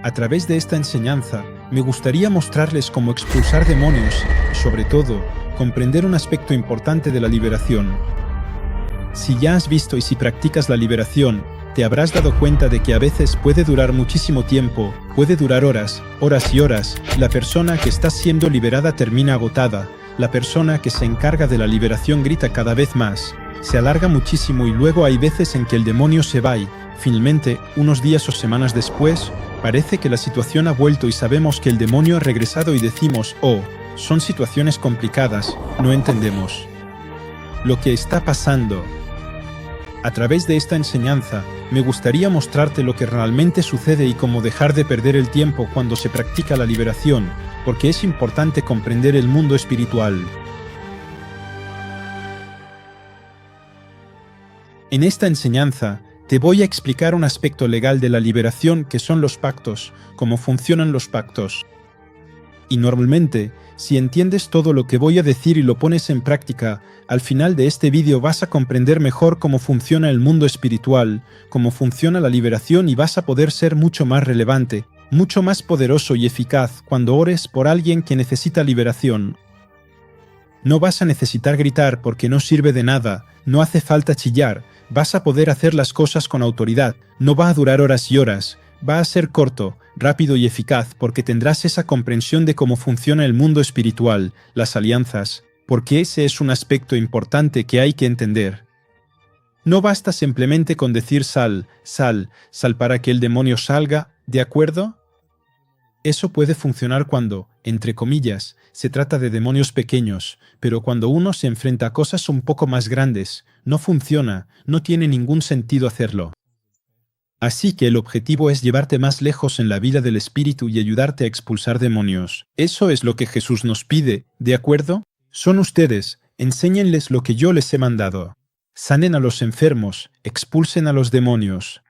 A través de esta enseñanza, me gustaría mostrarles cómo expulsar demonios y, sobre todo, comprender un aspecto importante de la liberación. Si ya has visto y si practicas la liberación, te habrás dado cuenta de que a veces puede durar muchísimo tiempo, puede durar horas, horas y horas. La persona que está siendo liberada termina agotada. La persona que se encarga de la liberación grita cada vez más. Se alarga muchísimo y luego hay veces en que el demonio se va y, finalmente, unos días o semanas después, parece que la situación ha vuelto y sabemos que el demonio ha regresado y decimos, oh, son situaciones complicadas, no entendemos lo que está pasando. A través de esta enseñanza, me gustaría mostrarte lo que realmente sucede y cómo dejar de perder el tiempo cuando se practica la liberación, porque es importante comprender el mundo espiritual. En esta enseñanza, te voy a explicar un aspecto legal de la liberación que son los pactos, cómo funcionan los pactos. Y normalmente, si entiendes todo lo que voy a decir y lo pones en práctica, al final de este vídeo vas a comprender mejor cómo funciona el mundo espiritual, cómo funciona la liberación y vas a poder ser mucho más relevante, mucho más poderoso y eficaz cuando ores por alguien que necesita liberación. No vas a necesitar gritar porque no sirve de nada, no hace falta chillar, vas a poder hacer las cosas con autoridad, no va a durar horas y horas, va a ser corto, rápido y eficaz porque tendrás esa comprensión de cómo funciona el mundo espiritual, las alianzas, porque ese es un aspecto importante que hay que entender. No basta simplemente con decir sal, sal, sal para que el demonio salga, ¿de acuerdo? Eso puede funcionar cuando, entre comillas, se trata de demonios pequeños, pero cuando uno se enfrenta a cosas un poco más grandes, no funciona, no tiene ningún sentido hacerlo. Así que el objetivo es llevarte más lejos en la vida del espíritu y ayudarte a expulsar demonios. Eso es lo que Jesús nos pide, ¿de acuerdo? Son ustedes, enséñenles lo que yo les he mandado. Sanen a los enfermos, expulsen a los demonios.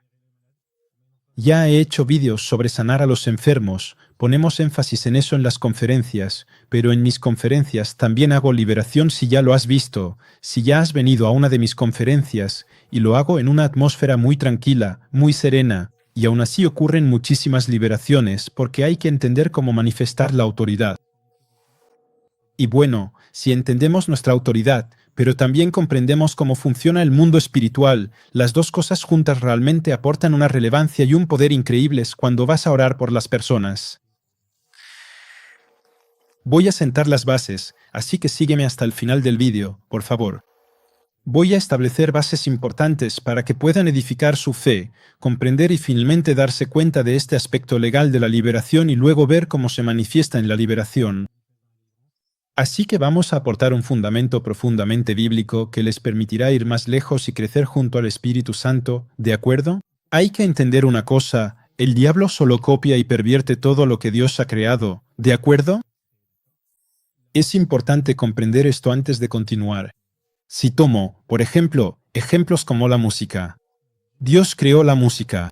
Ya he hecho vídeos sobre sanar a los enfermos, ponemos énfasis en eso en las conferencias, pero en mis conferencias también hago liberación si ya lo has visto, si ya has venido a una de mis conferencias, y lo hago en una atmósfera muy tranquila, muy serena, y aún así ocurren muchísimas liberaciones porque hay que entender cómo manifestar la autoridad. Y bueno, si entendemos nuestra autoridad, pero también comprendemos cómo funciona el mundo espiritual, las dos cosas juntas realmente aportan una relevancia y un poder increíbles cuando vas a orar por las personas. Voy a sentar las bases, así que sígueme hasta el final del vídeo, por favor. Voy a establecer bases importantes para que puedan edificar su fe, comprender y finalmente darse cuenta de este aspecto legal de la liberación y luego ver cómo se manifiesta en la liberación. Así que vamos a aportar un fundamento profundamente bíblico que les permitirá ir más lejos y crecer junto al Espíritu Santo, ¿de acuerdo? Hay que entender una cosa, el diablo solo copia y pervierte todo lo que Dios ha creado, ¿de acuerdo? Es importante comprender esto antes de continuar. Si tomo, por ejemplo, ejemplos como la música. Dios creó la música.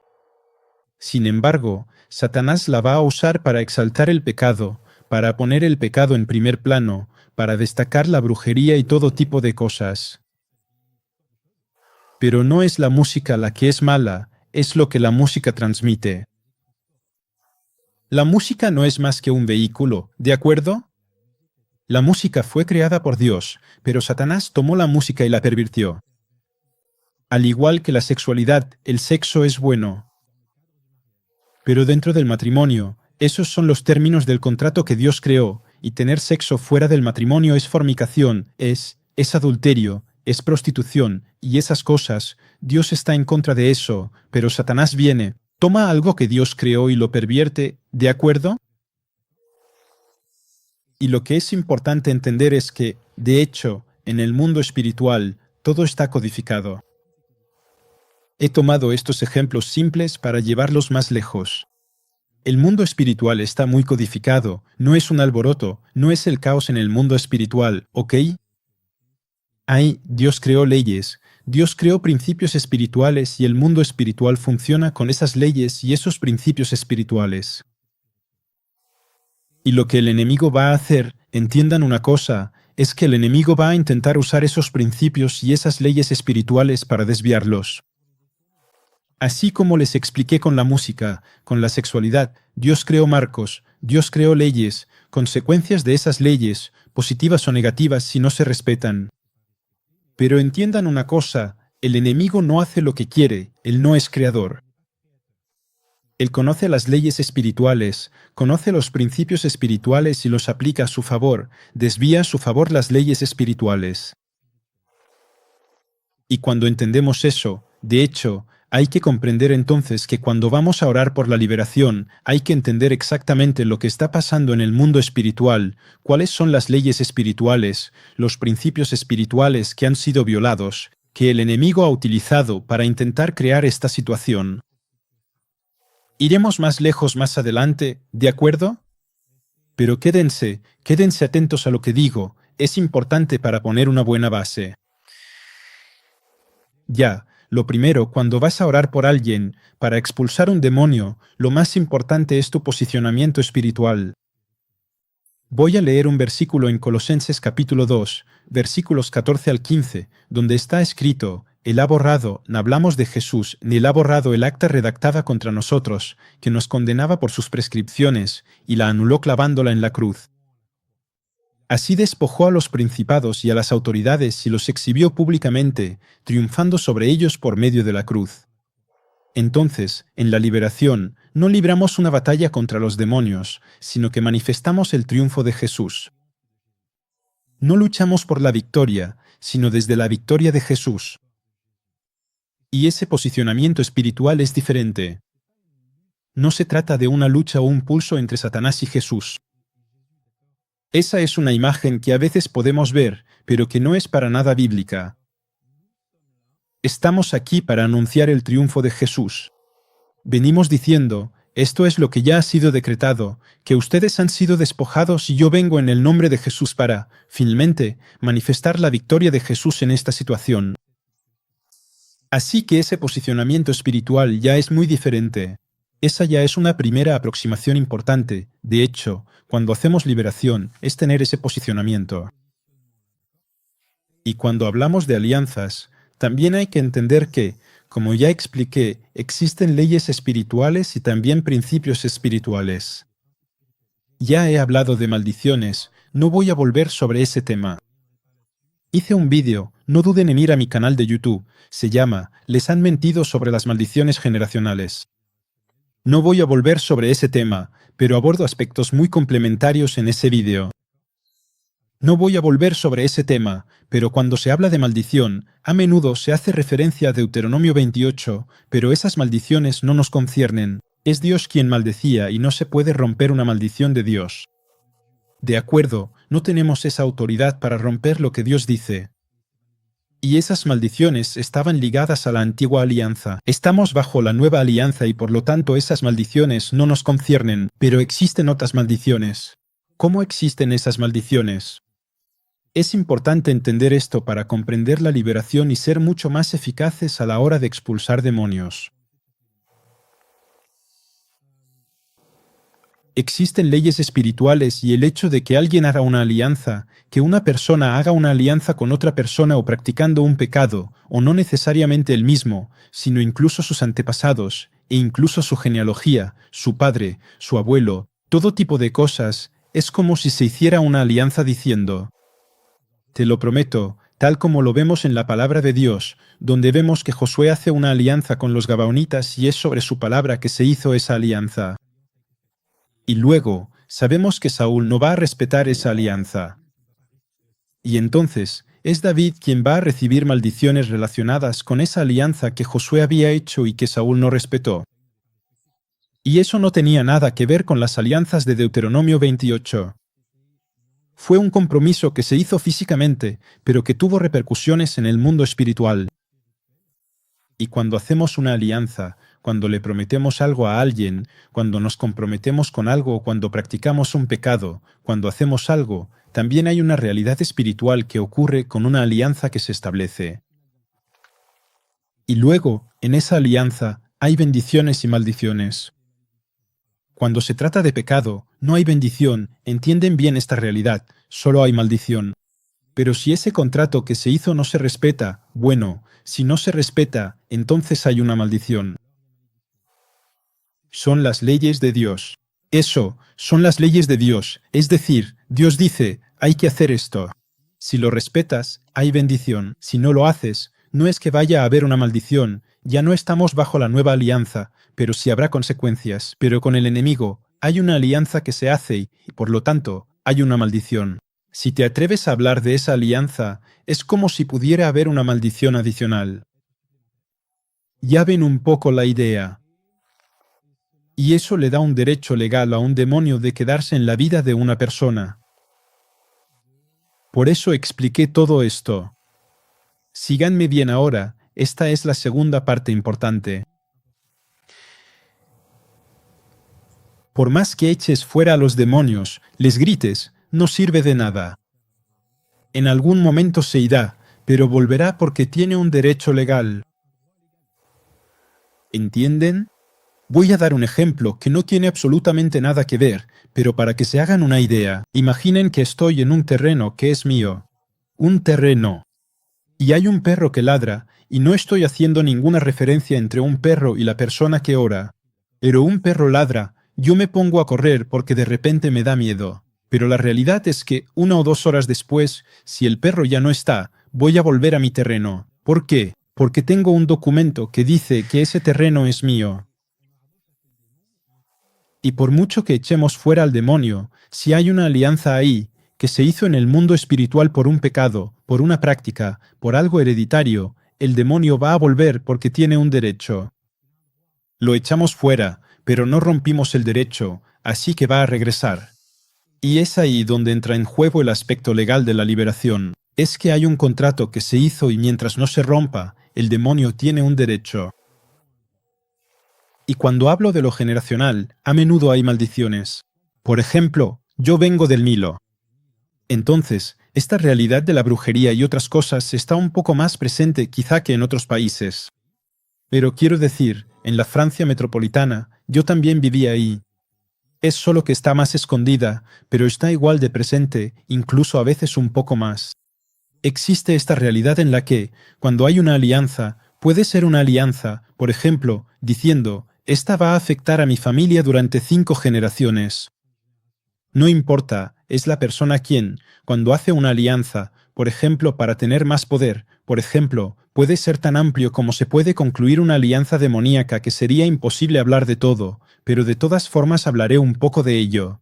Sin embargo, Satanás la va a usar para exaltar el pecado, para poner el pecado en primer plano, para destacar la brujería y todo tipo de cosas. Pero no es la música la que es mala, es lo que la música transmite. La música no es más que un vehículo, ¿de acuerdo? La música fue creada por Dios, pero Satanás tomó la música y la pervirtió. Al igual que la sexualidad, el sexo es bueno. Pero dentro del matrimonio, esos son los términos del contrato que Dios creó, y tener sexo fuera del matrimonio es fornicación, es adulterio, es prostitución, y esas cosas, Dios está en contra de eso, pero Satanás viene, toma algo que Dios creó y lo pervierte, ¿de acuerdo? Y lo que es importante entender es que, de hecho, en el mundo espiritual, todo está codificado. He tomado estos ejemplos simples para llevarlos más lejos. El mundo espiritual está muy codificado, no es un alboroto, no es el caos en el mundo espiritual, ¿ok? Dios creó leyes, Dios creó principios espirituales y el mundo espiritual funciona con esas leyes y esos principios espirituales. Y lo que el enemigo va a hacer, entiendan una cosa, es que el enemigo va a intentar usar esos principios y esas leyes espirituales para desviarlos. Así como les expliqué con la música, con la sexualidad, Dios creó marcos, Dios creó leyes, consecuencias de esas leyes, positivas o negativas si no se respetan. Pero entiendan una cosa, el enemigo no hace lo que quiere, él no es creador. Él conoce las leyes espirituales, conoce los principios espirituales y los aplica a su favor, desvía a su favor las leyes espirituales. Y cuando entendemos eso, de hecho, hay que comprender entonces que cuando vamos a orar por la liberación, hay que entender exactamente lo que está pasando en el mundo espiritual, cuáles son las leyes espirituales, los principios espirituales que han sido violados, que el enemigo ha utilizado para intentar crear esta situación. Iremos más lejos más adelante, ¿de acuerdo? Pero quédense atentos a lo que digo, es importante para poner una buena base. Ya, lo primero, cuando vas a orar por alguien, para expulsar un demonio, lo más importante es tu posicionamiento espiritual. Voy a leer un versículo en Colosenses capítulo 2, versículos 14 al 15, donde está escrito: Él ha borrado, no hablamos de Jesús, ni él ha borrado el acta redactada contra nosotros, que nos condenaba por sus prescripciones, y la anuló clavándola en la cruz. Así despojó a los principados y a las autoridades y los exhibió públicamente, triunfando sobre ellos por medio de la cruz. Entonces, en la liberación, no libramos una batalla contra los demonios, sino que manifestamos el triunfo de Jesús. No luchamos por la victoria, sino desde la victoria de Jesús. Y ese posicionamiento espiritual es diferente. No se trata de una lucha o un pulso entre Satanás y Jesús. Esa es una imagen que a veces podemos ver, pero que no es para nada bíblica. Estamos aquí para anunciar el triunfo de Jesús. Venimos diciendo, esto es lo que ya ha sido decretado, que ustedes han sido despojados y yo vengo en el nombre de Jesús para, finalmente, manifestar la victoria de Jesús en esta situación. Así que ese posicionamiento espiritual ya es muy diferente. Esa ya es una primera aproximación importante. De hecho, cuando hacemos liberación, es tener ese posicionamiento. Y cuando hablamos de alianzas, también hay que entender que, como ya expliqué, existen leyes espirituales y también principios espirituales. Ya he hablado de maldiciones, no voy a volver sobre ese tema. Hice un vídeo, no duden en ir a mi canal de YouTube, se llama «Les han mentido sobre las maldiciones generacionales». No voy a volver sobre ese tema, pero abordo aspectos muy complementarios en ese vídeo. No voy a volver sobre ese tema, pero cuando se habla de maldición, a menudo se hace referencia a Deuteronomio 28, pero esas maldiciones no nos conciernen. Es Dios quien maldecía y no se puede romper una maldición de Dios. De acuerdo, no tenemos esa autoridad para romper lo que Dios dice. Y esas maldiciones estaban ligadas a la antigua alianza. Estamos bajo la nueva alianza y por lo tanto esas maldiciones no nos conciernen, pero existen otras maldiciones. ¿Cómo existen esas maldiciones? Es importante entender esto para comprender la liberación y ser mucho más eficaces a la hora de expulsar demonios. Existen leyes espirituales y el hecho de que alguien haga una alianza, que una persona haga una alianza con otra persona o practicando un pecado, o no necesariamente el mismo, sino incluso sus antepasados, e incluso su genealogía, su padre, su abuelo, todo tipo de cosas, es como si se hiciera una alianza diciendo: te lo prometo, tal como lo vemos en la palabra de Dios, donde vemos que Josué hace una alianza con los gabaonitas y es sobre su palabra que se hizo esa alianza. Y luego, sabemos que Saúl no va a respetar esa alianza. Y entonces, es David quien va a recibir maldiciones relacionadas con esa alianza que Josué había hecho y que Saúl no respetó. Y eso no tenía nada que ver con las alianzas de Deuteronomio 28. Fue un compromiso que se hizo físicamente, pero que tuvo repercusiones en el mundo espiritual. Y cuando hacemos una alianza, cuando le prometemos algo a alguien, cuando nos comprometemos con algo o cuando practicamos un pecado, cuando hacemos algo, también hay una realidad espiritual que ocurre con una alianza que se establece. Y luego, en esa alianza, hay bendiciones y maldiciones. Cuando se trata de pecado, no hay bendición, entienden bien esta realidad, solo hay maldición. Pero si ese contrato que se hizo no se respeta, bueno, si no se respeta, entonces hay una maldición. son las leyes de Dios. Eso, son las leyes de Dios, es decir, Dios dice, hay que hacer esto. Si lo respetas, hay bendición. Si no lo haces, no es que vaya a haber una maldición, ya no estamos bajo la nueva alianza, pero sí habrá consecuencias. Pero con el enemigo, hay una alianza que se hace y, por lo tanto, hay una maldición. Si te atreves a hablar de esa alianza, es como si pudiera haber una maldición adicional. Ya ven un poco la idea. Y eso le da un derecho legal a un demonio de quedarse en la vida de una persona. Por eso expliqué todo esto. Síganme bien ahora, esta es la segunda parte importante. Por más que eches fuera a los demonios, les grites, no sirve de nada. En algún momento se irá, pero volverá porque tiene un derecho legal. ¿Entienden? Voy a dar un ejemplo que no tiene absolutamente nada que ver, pero para que se hagan una idea, imaginen que estoy en un terreno que es mío. Un terreno. Y hay un perro que ladra, y no estoy haciendo ninguna referencia entre un perro y la persona que ora. Pero un perro ladra, yo me pongo a correr porque de repente me da miedo. Pero la realidad es que 1 o 2 horas después, si el perro ya no está, voy a volver a mi terreno. ¿Por qué? Porque tengo un documento que dice que ese terreno es mío. Y por mucho que echemos fuera al demonio, si hay una alianza ahí, que se hizo en el mundo espiritual por un pecado, por una práctica, por algo hereditario, el demonio va a volver porque tiene un derecho. Lo echamos fuera, pero no rompimos el derecho, así que va a regresar. Y es ahí donde entra en juego el aspecto legal de la liberación. Es que hay un contrato que se hizo y mientras no se rompa, el demonio tiene un derecho. Y cuando hablo de lo generacional, a menudo hay maldiciones. Por ejemplo, yo vengo del Nilo. Entonces, esta realidad de la brujería y otras cosas está un poco más presente quizá que en otros países. Pero quiero decir, en la Francia metropolitana, yo también vivía ahí. Es solo que está más escondida, pero está igual de presente, incluso a veces un poco más. Existe esta realidad en la que, cuando hay una alianza, puede ser una alianza, por ejemplo, diciendo, esta va a afectar a mi familia durante 5 generaciones. No importa, es la persona quien, cuando hace una alianza, por ejemplo, para tener más poder, por ejemplo, puede ser tan amplio como se puede concluir una alianza demoníaca que sería imposible hablar de todo, pero de todas formas hablaré un poco de ello.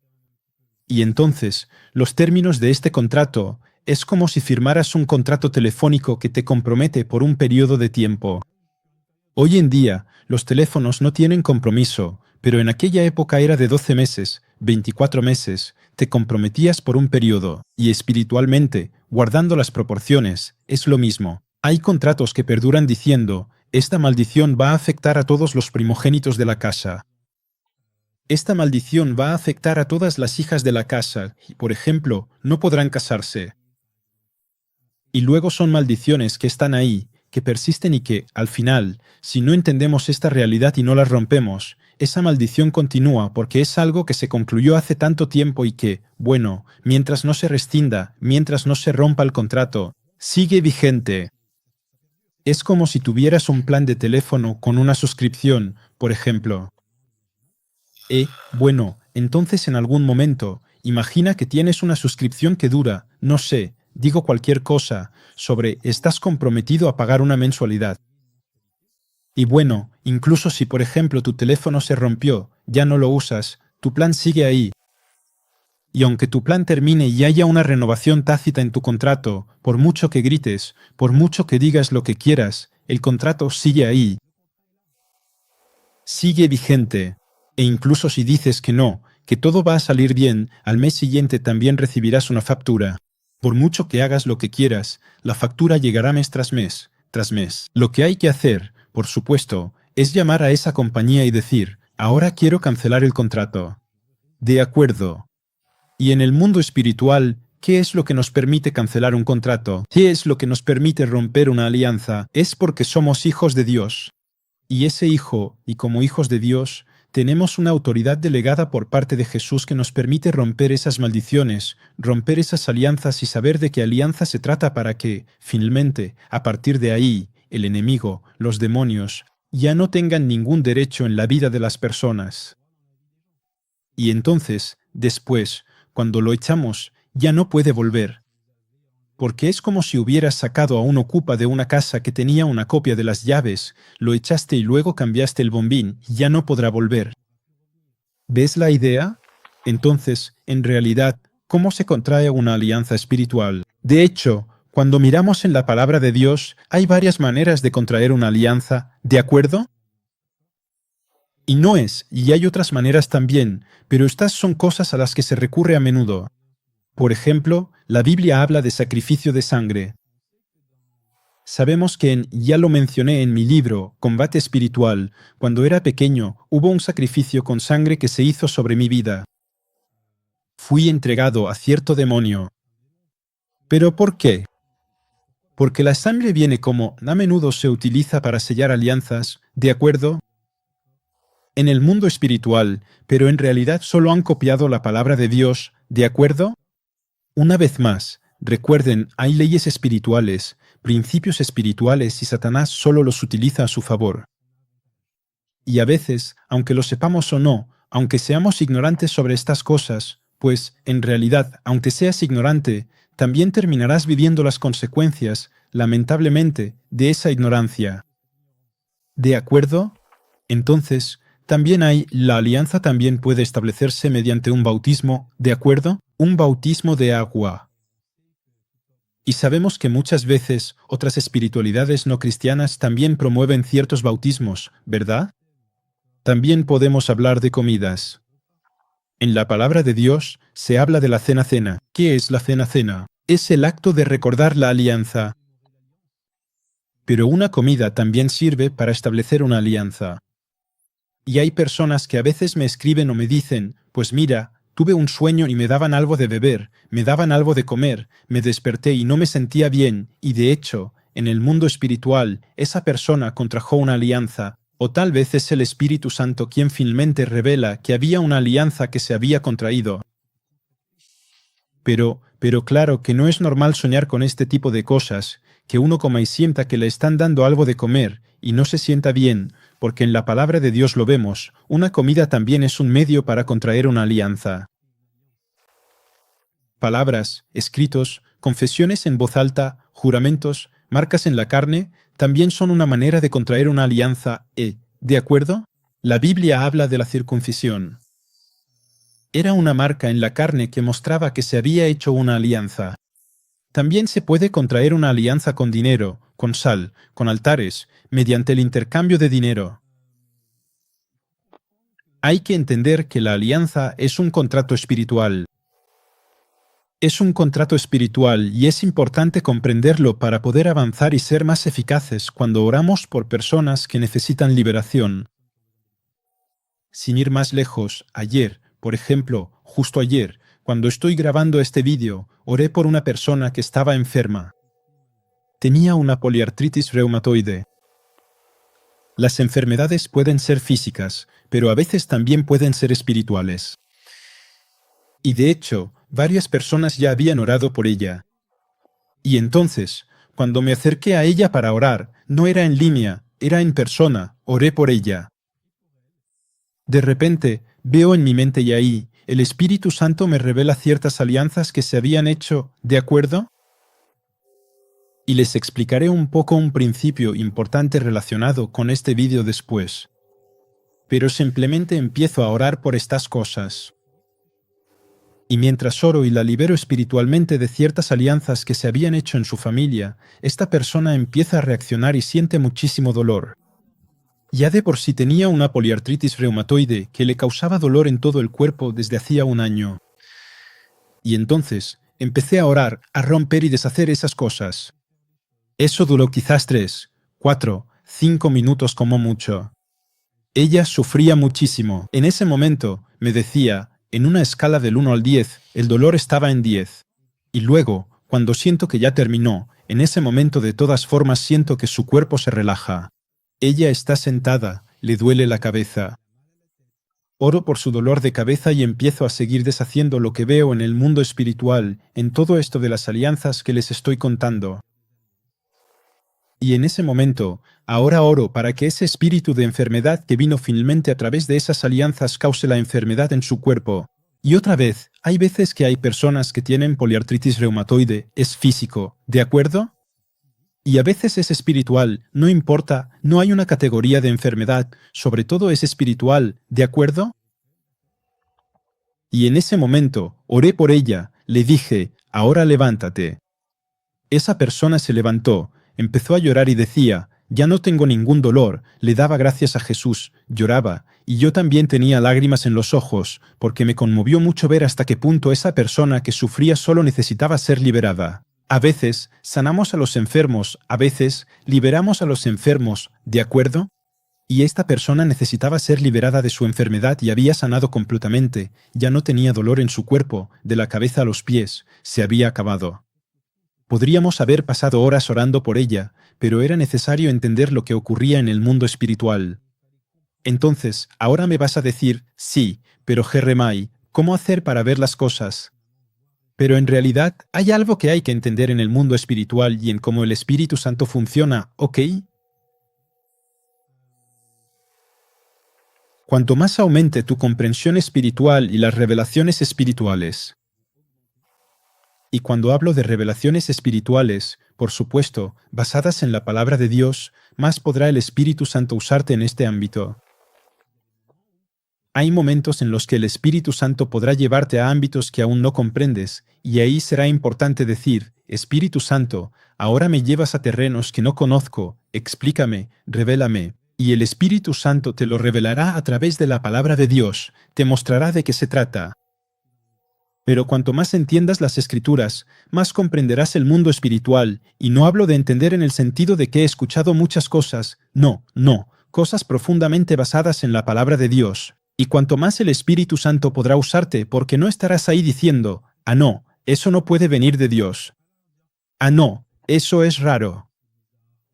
Y entonces, los términos de este contrato, es como si firmaras un contrato telefónico que te compromete por un periodo de tiempo. Hoy en día, los teléfonos no tienen compromiso, pero en aquella época era de 12 meses, 24 meses, te comprometías por un periodo, y espiritualmente, guardando las proporciones, es lo mismo. Hay contratos que perduran diciendo, esta maldición va a afectar a todos los primogénitos de la casa. Esta maldición va a afectar a todas las hijas de la casa, y por ejemplo, no podrán casarse. Y luego son maldiciones que están ahí, que persisten y que, al final, si no entendemos esta realidad y no las rompemos, esa maldición continúa porque es algo que se concluyó hace tanto tiempo y que, bueno, mientras no se rescinda, mientras no se rompa el contrato, sigue vigente. Es como si tuvieras un plan de teléfono con una suscripción, por ejemplo. Bueno, entonces en algún momento, imagina que tienes una suscripción que dura, no sé, digo cualquier cosa, estás comprometido a pagar una mensualidad. Y bueno, incluso si por ejemplo tu teléfono se rompió, ya no lo usas, tu plan sigue ahí. Y aunque tu plan termine y haya una renovación tácita en tu contrato, por mucho que grites, por mucho que digas lo que quieras, el contrato sigue ahí. Sigue vigente. E incluso si dices que no, que todo va a salir bien, al mes siguiente también recibirás una factura. Por mucho que hagas lo que quieras, la factura llegará mes tras mes, tras mes. Lo que hay que hacer, por supuesto, es llamar a esa compañía y decir, ahora quiero cancelar el contrato. De acuerdo. Y en el mundo espiritual, ¿qué es lo que nos permite cancelar un contrato? ¿Qué es lo que nos permite romper una alianza? Es porque somos hijos de Dios. Y ese hijo, y como hijos de Dios, tenemos una autoridad delegada por parte de Jesús que nos permite romper esas maldiciones, romper esas alianzas y saber de qué alianza se trata para que, finalmente, a partir de ahí, el enemigo, los demonios, ya no tengan ningún derecho en la vida de las personas. Y entonces, después, cuando lo echamos, ya no puede volver. Porque es como si hubieras sacado a un ocupa de una casa que tenía una copia de las llaves, lo echaste y luego cambiaste el bombín, y ya no podrá volver. ¿Ves la idea? Entonces, en realidad, ¿cómo se contrae una alianza espiritual? De hecho, cuando miramos en la palabra de Dios, hay varias maneras de contraer una alianza, ¿de acuerdo? Y hay otras maneras también, pero estas son cosas a las que se recurre a menudo. Por ejemplo, la Biblia habla de sacrificio de sangre. Sabemos que ya lo mencioné en mi libro, Combate Espiritual, cuando era pequeño, hubo un sacrificio con sangre que se hizo sobre mi vida. Fui entregado a cierto demonio. ¿Pero por qué? Porque la sangre viene como a menudo se utiliza para sellar alianzas, ¿de acuerdo? En el mundo espiritual, pero en realidad solo han copiado la palabra de Dios, ¿de acuerdo? Una vez más, recuerden, hay leyes espirituales, principios espirituales y Satanás solo los utiliza a su favor. Y a veces, aunque lo sepamos o no, aunque seamos ignorantes sobre estas cosas, pues, en realidad, aunque seas ignorante, también terminarás viviendo las consecuencias, lamentablemente, de esa ignorancia. ¿De acuerdo? Entonces, la alianza también puede establecerse mediante un bautismo, ¿de acuerdo? Un bautismo de agua. Y sabemos que muchas veces otras espiritualidades no cristianas también promueven ciertos bautismos, ¿verdad? También podemos hablar de comidas. En la palabra de Dios se habla de la cena. ¿Qué es la cena? Es el acto de recordar la alianza. Pero una comida también sirve para establecer una alianza. Y hay personas que a veces me escriben o me dicen, pues mira, tuve un sueño y me daban algo de beber, me daban algo de comer, me desperté y no me sentía bien, y de hecho, en el mundo espiritual, esa persona contrajo una alianza, o tal vez es el Espíritu Santo quien finalmente revela que había una alianza que se había contraído. Pero claro que no es normal soñar con este tipo de cosas, que uno coma y sienta que le están dando algo de comer, y no se sienta bien, porque en la palabra de Dios lo vemos, una comida también es un medio para contraer una alianza. Palabras, escritos, confesiones en voz alta, juramentos, marcas en la carne, también son una manera de contraer una alianza, ¿de acuerdo? La Biblia habla de la circuncisión. Era una marca en la carne que mostraba que se había hecho una alianza. También se puede contraer una alianza con dinero, con sal, con altares, mediante el intercambio de dinero. Hay que entender que la alianza es un contrato espiritual. Es un contrato espiritual y es importante comprenderlo para poder avanzar y ser más eficaces cuando oramos por personas que necesitan liberación. Sin ir más lejos, ayer, por ejemplo, justo ayer, cuando estoy grabando este vídeo, oré por una persona que estaba enferma. Tenía una poliartritis reumatoide. Las enfermedades pueden ser físicas, pero a veces también pueden ser espirituales. Y de hecho, varias personas ya habían orado por ella. Y entonces, cuando me acerqué a ella para orar, no era en línea, era en persona, oré por ella. De repente, veo en mi mente y ahí, el Espíritu Santo me revela ciertas alianzas que se habían hecho, ¿de acuerdo? Y les explicaré un poco un principio importante relacionado con este vídeo después. Pero simplemente empiezo a orar por estas cosas. Y mientras oro y la libero espiritualmente de ciertas alianzas que se habían hecho en su familia, esta persona empieza a reaccionar y siente muchísimo dolor. Ya de por sí tenía una poliartritis reumatoide que le causaba dolor en todo el cuerpo desde hacía un año. Y entonces empecé a orar, a romper y deshacer esas cosas. Eso duró quizás 3, 4, 5 minutos como mucho. Ella sufría muchísimo. En ese momento me decía, en una escala del 1 al 10, el dolor estaba en 10. Y luego, cuando siento que ya terminó, en ese momento de todas formas siento que su cuerpo se relaja. Ella está sentada, le duele la cabeza. Oro por su dolor de cabeza y empiezo a seguir deshaciendo lo que veo en el mundo espiritual, en todo esto de las alianzas que les estoy contando. Y en ese momento, ahora oro para que ese espíritu de enfermedad que vino finalmente a través de esas alianzas cause la enfermedad en su cuerpo. Y otra vez, hay veces que hay personas que tienen poliartritis reumatoide, es físico, ¿de acuerdo? Y a veces es espiritual, no importa, no hay una categoría de enfermedad, sobre todo es espiritual, ¿de acuerdo? Y en ese momento, oré por ella, le dije, ahora levántate. Esa persona se levantó, empezó a llorar y decía, ya no tengo ningún dolor, le daba gracias a Jesús, lloraba, y yo también tenía lágrimas en los ojos, porque me conmovió mucho ver hasta qué punto esa persona que sufría solo necesitaba ser liberada. A veces sanamos a los enfermos, a veces liberamos a los enfermos, ¿de acuerdo? Y esta persona necesitaba ser liberada de su enfermedad y había sanado completamente, ya no tenía dolor en su cuerpo, de la cabeza a los pies, se había acabado. Podríamos haber pasado horas orando por ella, pero era necesario entender lo que ocurría en el mundo espiritual. Entonces, ahora me vas a decir, sí, pero Jeremai, ¿cómo hacer para ver las cosas? Pero en realidad, hay algo que hay que entender en el mundo espiritual y en cómo el Espíritu Santo funciona, ¿ok? Cuanto más aumente tu comprensión espiritual y las revelaciones espirituales. Y cuando hablo de revelaciones espirituales, por supuesto, basadas en la palabra de Dios, más podrá el Espíritu Santo usarte en este ámbito. Hay momentos en los que el Espíritu Santo podrá llevarte a ámbitos que aún no comprendes, y ahí será importante decir, Espíritu Santo, ahora me llevas a terrenos que no conozco, explícame, revélame. Y el Espíritu Santo te lo revelará a través de la palabra de Dios, te mostrará de qué se trata. Pero cuanto más entiendas las Escrituras, más comprenderás el mundo espiritual, y no hablo de entender en el sentido de que he escuchado muchas cosas, no, cosas profundamente basadas en la palabra de Dios. Y cuanto más el Espíritu Santo podrá usarte, porque no estarás ahí diciendo, ah no, eso no puede venir de Dios. Ah no, eso es raro.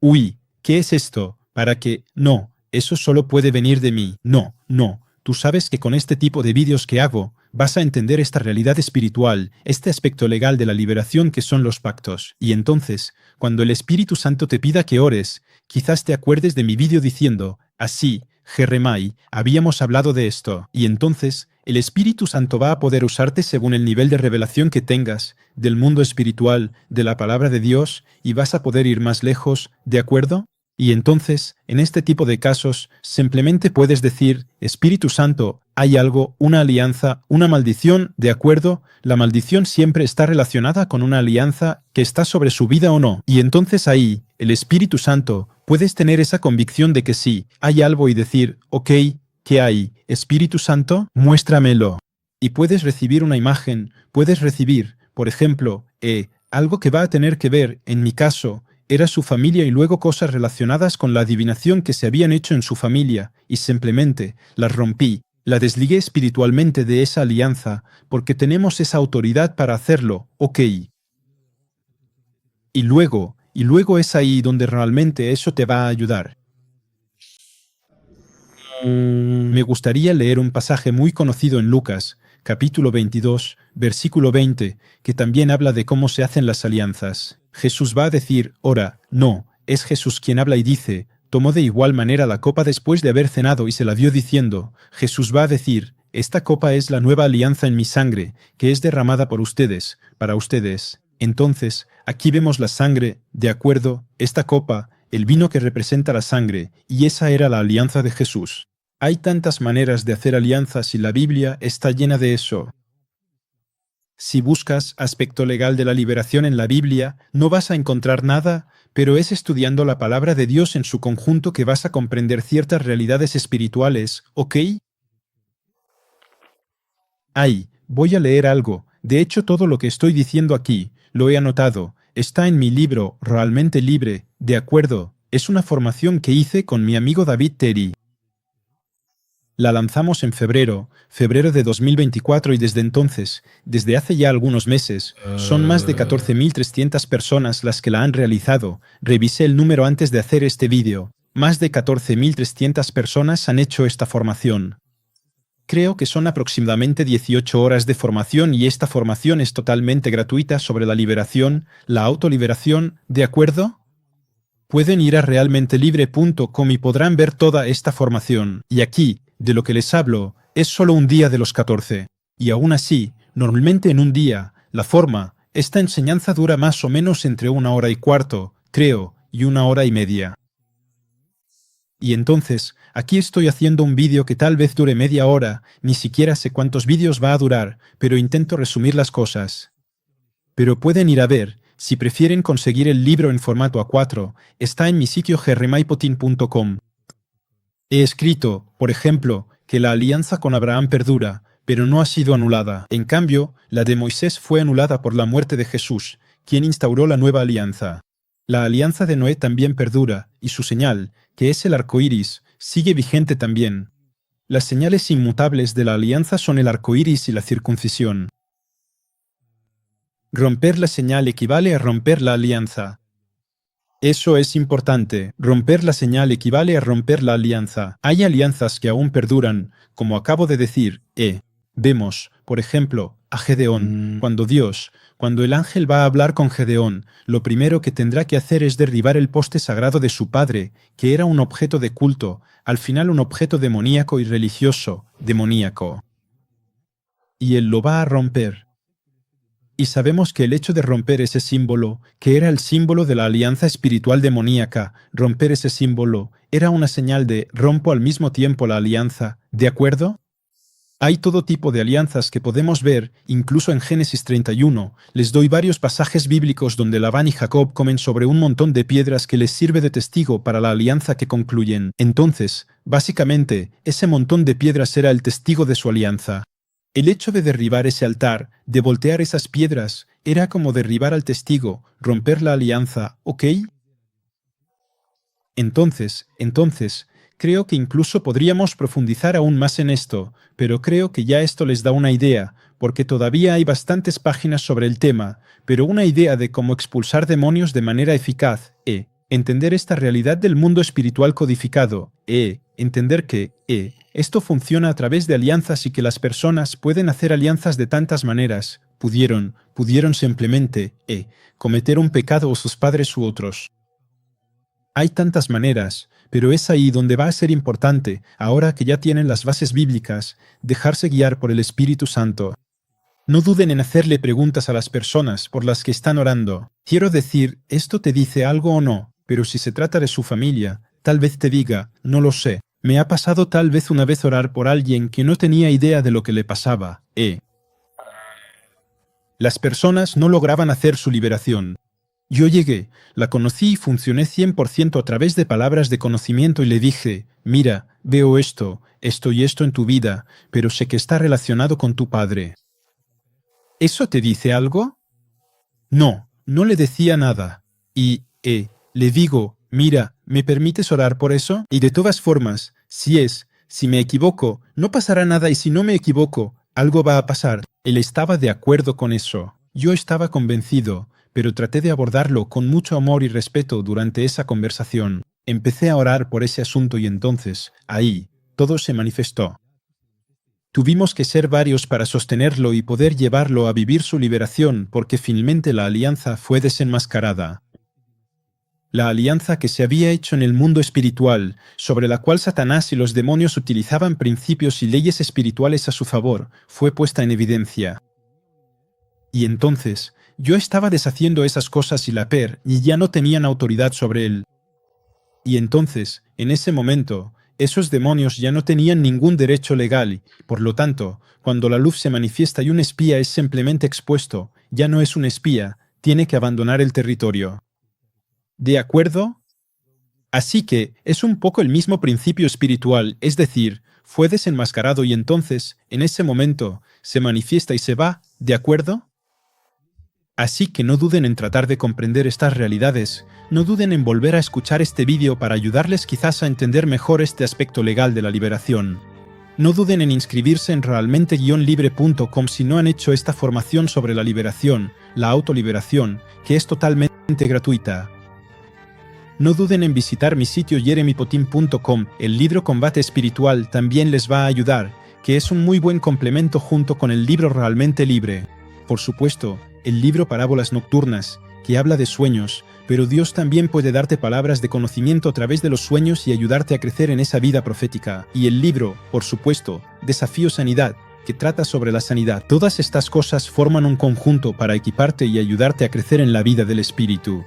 Uy, ¿qué es esto? Para que, no, eso solo puede venir de mí. No, tú sabes que con este tipo de vídeos que hago, vas a entender esta realidad espiritual, este aspecto legal de la liberación que son los pactos. Y entonces, cuando el Espíritu Santo te pida que ores, quizás te acuerdes de mi vídeo diciendo, así, Jeremai, habíamos hablado de esto. Y entonces, el Espíritu Santo va a poder usarte según el nivel de revelación que tengas, del mundo espiritual, de la palabra de Dios, y vas a poder ir más lejos, ¿de acuerdo? Y entonces, en este tipo de casos, simplemente puedes decir, Espíritu Santo, hay algo, una alianza, una maldición, ¿de acuerdo? La maldición siempre está relacionada con una alianza que está sobre su vida o no. Y entonces ahí, el Espíritu Santo, puedes tener esa convicción de que sí, hay algo y decir, ok, ¿qué hay? Espíritu Santo, muéstramelo. Y puedes recibir una imagen, puedes recibir, por ejemplo, algo que va a tener que ver, en mi caso, era su familia y luego cosas relacionadas con la adivinación que se habían hecho en su familia, y simplemente las rompí, la desligué espiritualmente de esa alianza, porque tenemos esa autoridad para hacerlo, ok. Y luego es ahí donde realmente eso te va a ayudar. Me gustaría leer un pasaje muy conocido en Lucas, capítulo 22, versículo 20, que también habla de cómo se hacen las alianzas. Jesús va a decir, ora, no, es Jesús quien habla y dice, tomó de igual manera la copa después de haber cenado y se la dio diciendo, Jesús va a decir, esta copa es la nueva alianza en mi sangre, que es derramada por ustedes, para ustedes. Entonces, aquí vemos la sangre, de acuerdo, esta copa, el vino que representa la sangre, y esa era la alianza de Jesús. Hay tantas maneras de hacer alianzas y la Biblia está llena de eso. Si buscas aspecto legal de la liberación en la Biblia, no vas a encontrar nada, pero es estudiando la palabra de Dios en su conjunto que vas a comprender ciertas realidades espirituales, ¿ok? Voy a leer algo. De hecho, todo lo que estoy diciendo aquí, lo he anotado. Está en mi libro, Realmente Libre, de acuerdo. Es una formación que hice con mi amigo David Terry. La lanzamos en febrero de 2024 y desde entonces, desde hace ya algunos meses, son más de 14.300 personas las que la han realizado. Revisé el número antes de hacer este vídeo. Más de 14.300 personas han hecho esta formación. Creo que son aproximadamente 18 horas de formación y esta formación es totalmente gratuita sobre la liberación, la autoliberación, ¿de acuerdo? Pueden ir a realmentelibre.com y podrán ver toda esta formación. Y aquí, de lo que les hablo, es solo un día de los 14. Y aún así, normalmente en un día, esta enseñanza dura más o menos entre 1 hora y cuarto, creo, y 1 hora y media. Y entonces, aquí estoy haciendo un vídeo que tal vez dure media hora, ni siquiera sé cuántos vídeos va a durar, pero intento resumir las cosas. Pero pueden ir a ver, si prefieren conseguir el libro en formato A4, está en mi sitio jeremaipotin.com. He escrito, por ejemplo, que la alianza con Abraham perdura, pero no ha sido anulada. En cambio, la de Moisés fue anulada por la muerte de Jesús, quien instauró la nueva alianza. La alianza de Noé también perdura, y su señal, que es el arco iris, sigue vigente también. Las señales inmutables de la alianza son el arco iris y la circuncisión. Romper la señal equivale a romper la alianza. Eso es importante. Romper la señal equivale a romper la alianza. Hay alianzas que aún perduran, como acabo de decir. Vemos, por ejemplo, a Gedeón. Cuando el ángel va a hablar con Gedeón, lo primero que tendrá que hacer es derribar el poste sagrado de su padre, que era un objeto de culto, al final un objeto demoníaco y religioso, demoníaco. Y él lo va a romper. Y sabemos que el hecho de romper ese símbolo, que era el símbolo de la alianza espiritual demoníaca, romper ese símbolo, era una señal de rompo al mismo tiempo la alianza, ¿de acuerdo? Hay todo tipo de alianzas que podemos ver, incluso en Génesis 31, les doy varios pasajes bíblicos donde Labán y Jacob comen sobre un montón de piedras que les sirve de testigo para la alianza que concluyen. Entonces, básicamente, ese montón de piedras era el testigo de su alianza. El hecho de derribar ese altar, de voltear esas piedras, era como derribar al testigo, romper la alianza, ¿ok? Entonces, creo que incluso podríamos profundizar aún más en esto, pero creo que ya esto les da una idea, porque todavía hay bastantes páginas sobre el tema, pero una idea de cómo expulsar demonios de manera eficaz, entender esta realidad del mundo espiritual codificado, entender que, esto funciona a través de alianzas y que las personas pueden hacer alianzas de tantas maneras, pudieron simplemente, cometer un pecado o sus padres u otros. Hay tantas maneras, pero es ahí donde va a ser importante, ahora que ya tienen las bases bíblicas, dejarse guiar por el Espíritu Santo. No duden en hacerle preguntas a las personas por las que están orando. Quiero decir, ¿esto te dice algo o no? Pero si se trata de su familia, tal vez te diga, no lo sé. Me ha pasado tal vez una vez orar por alguien que no tenía idea de lo que le pasaba. Las personas no lograban hacer su liberación. Yo llegué, la conocí y funcioné 100% a través de palabras de conocimiento y le dije, mira, veo esto y esto en tu vida, pero sé que está relacionado con tu padre. ¿Eso te dice algo? No le decía nada. Y, le digo, mira, ¿me permites orar por eso? Y de todas formas, si me equivoco, no pasará nada y si no me equivoco, algo va a pasar. Él estaba de acuerdo con eso. Yo estaba convencido, pero traté de abordarlo con mucho amor y respeto durante esa conversación. Empecé a orar por ese asunto y entonces, ahí, todo se manifestó. Tuvimos que ser varios para sostenerlo y poder llevarlo a vivir su liberación porque finalmente la alianza fue desenmascarada. La alianza que se había hecho en el mundo espiritual, sobre la cual Satanás y los demonios utilizaban principios y leyes espirituales a su favor, fue puesta en evidencia. Y entonces, yo estaba deshaciendo esas cosas y y ya no tenían autoridad sobre él. Y entonces, en ese momento, esos demonios ya no tenían ningún derecho legal y, por lo tanto, cuando la luz se manifiesta y un espía es simplemente expuesto, ya no es un espía, tiene que abandonar el territorio. ¿De acuerdo? Así que es un poco el mismo principio espiritual, es decir, fue desenmascarado y entonces, en ese momento, se manifiesta y se va, ¿de acuerdo? Así que no duden en tratar de comprender estas realidades, no duden en volver a escuchar este vídeo para ayudarles quizás a entender mejor este aspecto legal de la liberación. No duden en inscribirse en realmente-libre.com si no han hecho esta formación sobre la liberación, la autoliberación, que es totalmente gratuita. No duden en visitar mi sitio jeremypotin.com, el libro Combate Espiritual también les va a ayudar, que es un muy buen complemento junto con el libro Realmente Libre. Por supuesto, el libro Parábolas Nocturnas, que habla de sueños, Pero Dios también puede darte palabras de conocimiento a través de los sueños y ayudarte a crecer en esa vida profética. Y el libro, por supuesto, Desafío Sanidad, que trata sobre la sanidad. Todas estas cosas forman un conjunto para equiparte y ayudarte a crecer en la vida del espíritu.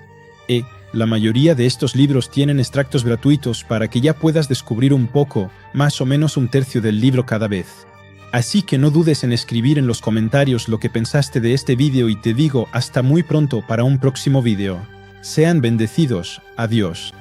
La mayoría de estos libros tienen extractos gratuitos para que ya puedas descubrir un poco, más o menos un tercio del libro cada vez. Así que no dudes en escribir en los comentarios lo que pensaste de este vídeo y te digo hasta muy pronto para un próximo vídeo. Sean bendecidos. Adiós.